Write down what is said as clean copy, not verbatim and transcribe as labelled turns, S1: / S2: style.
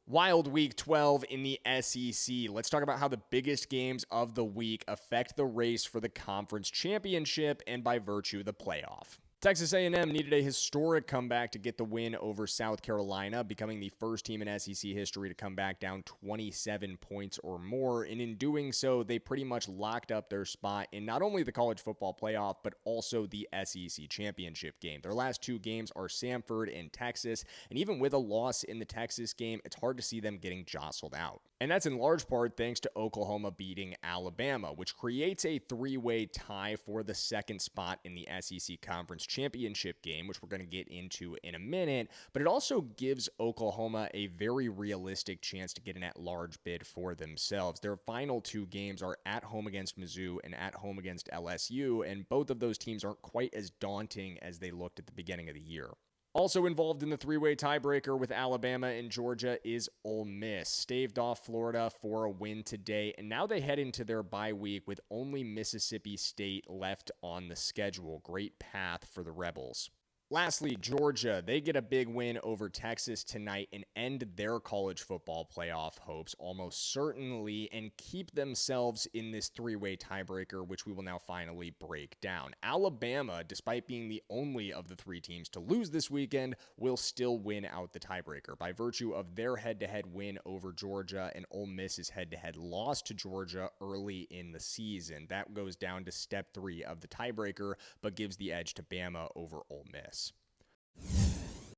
S1: Wild Week 12 in the SEC. Let's talk about how the biggest games of the week affect the race for the conference championship and by virtue the playoff. Texas A&M needed a historic comeback to get the win over South Carolina, becoming the first team in SEC history to come back down 27 points or more. And in doing so, they pretty much locked up their spot in not only the college football playoff, but also the SEC championship game. Their last two games are Samford and Texas. And even with a loss in the Texas game, it's hard to see them getting jostled out. And that's in large part thanks to Oklahoma beating Alabama, which creates a three-way tie for the second spot in the SEC Conference Championship game, which we're going to get into in a minute. But it also gives Oklahoma a very realistic chance to get an at-large bid for themselves. Their final two games are at home against Mizzou and at home against LSU, and both of those teams aren't quite as daunting as they looked at the beginning of the year. Also involved in the three-way tiebreaker with Alabama and Georgia is Ole Miss. Staved off Florida for a win today, and now they head into their bye week with only Mississippi State left on the schedule. Great path for the Rebels. Lastly, Georgia, they get a big win over Texas tonight and end their college football playoff hopes almost certainly and keep themselves in this three-way tiebreaker, which we will now finally break down. Alabama, despite being the only of the three teams to lose this weekend, will still win out the tiebreaker by virtue of their head-to-head win over Georgia and Ole Miss's head-to-head loss to Georgia early in the season. That goes down to step 3 of the tiebreaker, but gives the edge to Bama over Ole Miss.